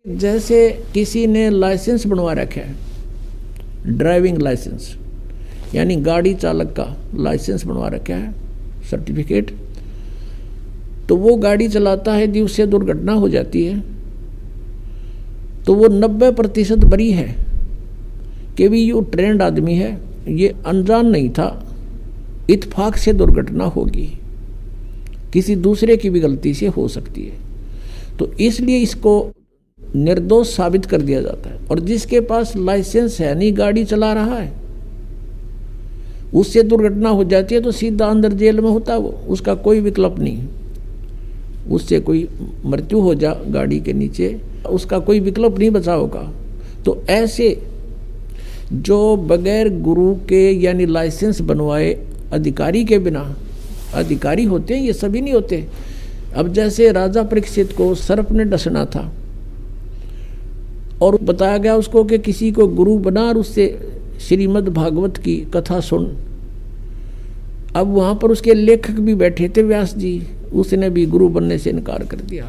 जैसे किसी ने लाइसेंस बनवा रखा है, ड्राइविंग लाइसेंस यानी गाड़ी चालक का लाइसेंस बनवा रखा है, सर्टिफिकेट। तो वो गाड़ी चलाता है, यदि उससे दुर्घटना हो जाती है तो वो 90% बरी है कि भी ये ट्रेंड आदमी है, ये अनजान नहीं था, इत्फाक से दुर्घटना होगी, किसी दूसरे की भी गलती से हो सकती है। तो इसलिए इसको निर्दोष साबित कर दिया जाता है। और जिसके पास लाइसेंस है, नहीं गाड़ी चला रहा है, उससे दुर्घटना हो जाती है तो सीधा अंदर जेल में होता है वो, उसका कोई विकल्प नहीं। उससे कोई मृत्यु हो जा गाड़ी के नीचे, उसका कोई विकल्प नहीं बचा होगा। तो ऐसे जो बगैर गुरु के यानी लाइसेंस बनवाए अधिकारी के बिना अधिकारी होते हैं, ये सभी नहीं होते। अब जैसे राजा परीक्षित को सर्प ने डसना था और बताया गया उसको कि किसी को गुरु बना और उससे श्रीमद् भागवत की कथा सुन। अब वहाँ पर उसके लेखक भी बैठे थे, व्यास जी, उसने भी गुरु बनने से इनकार कर दिया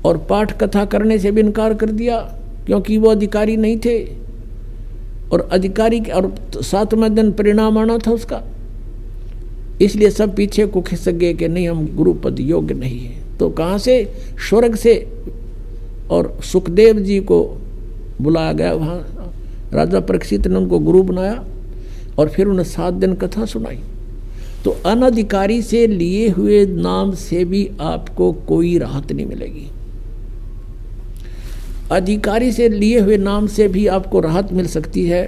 और पाठ कथा करने से भी इनकार कर दिया, क्योंकि वो अधिकारी नहीं थे और अधिकारी और 7वें दिन परिणाम आना था उसका। इसलिए सब पीछे को खिसक गए कि नहीं, हम गुरु पद योग्य नहीं है। तो कहाँ से? स्वर्ग से। और सुखदेव जी को बुलाया गया, वहाँ राजा परीक्षित ने उनको गुरु बनाया और फिर उन्हें 7 दिन कथा सुनाई। तो अनधिकारी से लिए हुए नाम से भी आपको कोई राहत नहीं मिलेगी, अधिकारी से लिए हुए नाम से भी आपको राहत मिल सकती है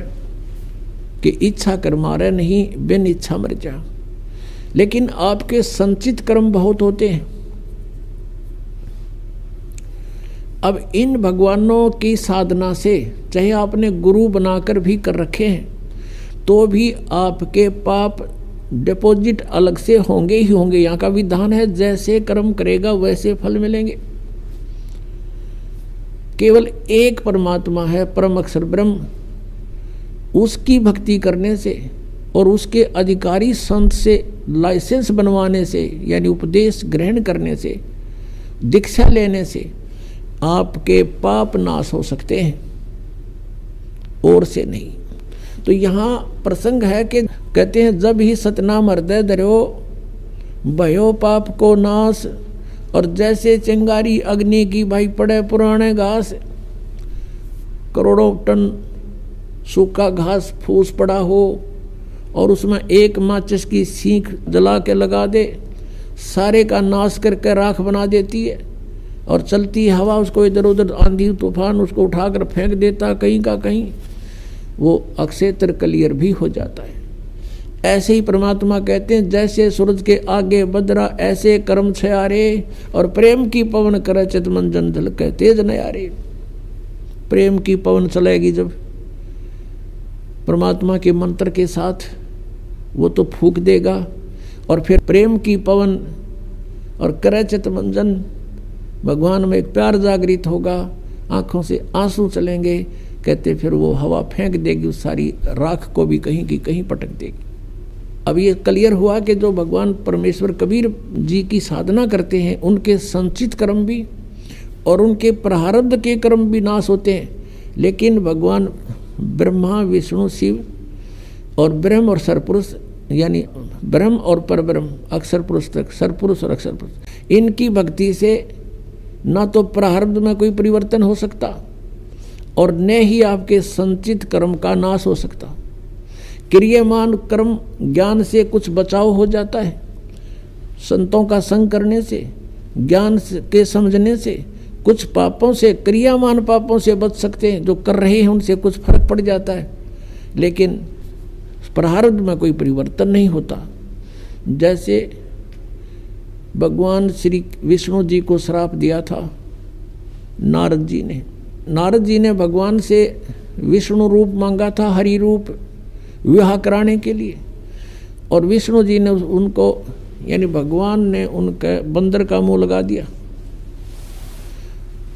कि इच्छा कर मारे नहीं, बिन इच्छा मर जा। लेकिन आपके संचित कर्म बहुत होते हैं। अब इन भगवानों की साधना से, चाहे आपने गुरु बनाकर भी कर रखे हैं, तो भी आपके पाप डिपॉजिट अलग से होंगे ही होंगे। यहाँ का विधान है, जैसे कर्म करेगा वैसे फल मिलेंगे। केवल एक परमात्मा है, परम अक्षर ब्रह्म, उसकी भक्ति करने से और उसके अधिकारी संत से लाइसेंस बनवाने से यानी उपदेश ग्रहण करने से, दीक्षा लेने से आपके पाप नाश हो सकते हैं, और से नहीं। तो यहाँ प्रसंग है कि कहते हैं, जब ही सतनाम हृदय धरो भयो पाप को नाश। और जैसे चिंगारी अग्नि की भाई पड़े पुराने घास, करोड़ों टन सूखा घास फूस पड़ा हो और उसमें एक माचिस की सीख जला के लगा दे, सारे का नाश करके राख बना देती है। और चलती हवा उसको इधर उधर, आंधी तूफान उसको उठाकर फेंक देता कहीं का कहीं, वो अक्षेत्र क्लियर भी हो जाता है। ऐसे ही परमात्मा कहते हैं, जैसे सूरज के आगे बदरा ऐसे कर्म छयारे, और प्रेम की पवन करे चित मन जन धल के तेज नयारे। प्रेम की पवन चलेगी जब परमात्मा के मंत्र के साथ, वो तो फूंक देगा और फिर प्रेम की पवन और करे चित मन जन, भगवान में एक प्यार जागृत होगा, आंखों से आंसू चलेंगे। कहते फिर वो हवा फेंक देगी, उस सारी राख को भी कहीं की कहीं पटक देगी। अब ये क्लियर हुआ कि जो भगवान परमेश्वर कबीर जी की साधना करते हैं, उनके संचित कर्म भी और उनके प्रारब्ध के कर्म भी नाश होते हैं। लेकिन भगवान ब्रह्मा विष्णु शिव और ब्रह्म और सरपुरुष यानी ब्रह्म और परब्रह्म, अक्षर पुरुष तक, सरपुरुष और अक्षर पुरुष, इनकी भक्ति से ना तो प्रारब्ध में कोई परिवर्तन हो सकता और न ही आपके संचित कर्म का नाश हो सकता। क्रियमान कर्म ज्ञान से कुछ बचाव हो जाता है, संतों का संग करने से, ज्ञान के समझने से कुछ पापों से, क्रियामान पापों से बच सकते हैं। जो कर रहे हैं उनसे कुछ फर्क पड़ जाता है, लेकिन प्रारब्ध में कोई परिवर्तन नहीं होता। जैसे भगवान श्री विष्णु जी को श्राप दिया था नारद जी ने। नारद जी ने भगवान से विष्णु रूप मांगा था, हरि रूप विवाह कराने के लिए, और विष्णु जी ने उनको यानी भगवान ने उनके बंदर का मुंह लगा दिया।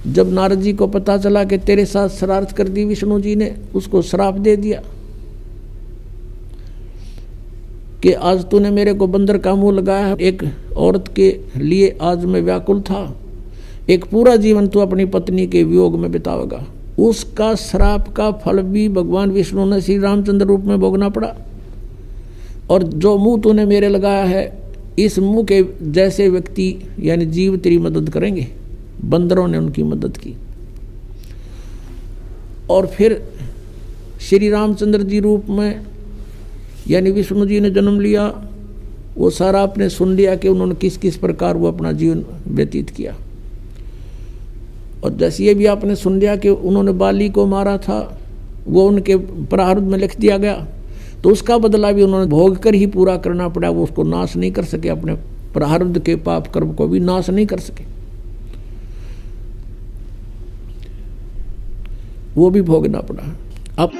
जब नारद जी को पता चला कि तेरे साथ शरारत कर दी विष्णु जी ने, उसको श्राप दे दिया कि आज तूने मेरे को बंदर का मुंह लगाया। एक औरत के लिए आज मैं व्याकुल था, एक पूरा जीवन तू अपनी पत्नी के वियोग में बितावेगा। उसका श्राप का फल भी भगवान विष्णु ने श्री रामचंद्र रूप में भोगना पड़ा। और जो मुंह तूने मेरे लगाया है, इस मुंह के जैसे व्यक्ति यानी जीव तेरी मदद करेंगे। बंदरों ने उनकी मदद की। और फिर श्री रामचंद्र जी रूप में यानी विष्णु जी ने जन्म लिया। वो सारा आपने सुन लिया कि उन्होंने किस किस प्रकार वो अपना जीवन व्यतीत किया। और जैसे ये भी आपने सुन लिया कि उन्होंने बाली को मारा था, वो उनके प्रारब्ध में लिख दिया गया, तो उसका बदला भी उन्होंने भोग कर ही पूरा करना पड़ा। वो उसको नाश नहीं कर सके, अपने प्रारब्ध के पाप कर्म को भी नाश नहीं कर सके, वो भी भोगना पड़ा। अब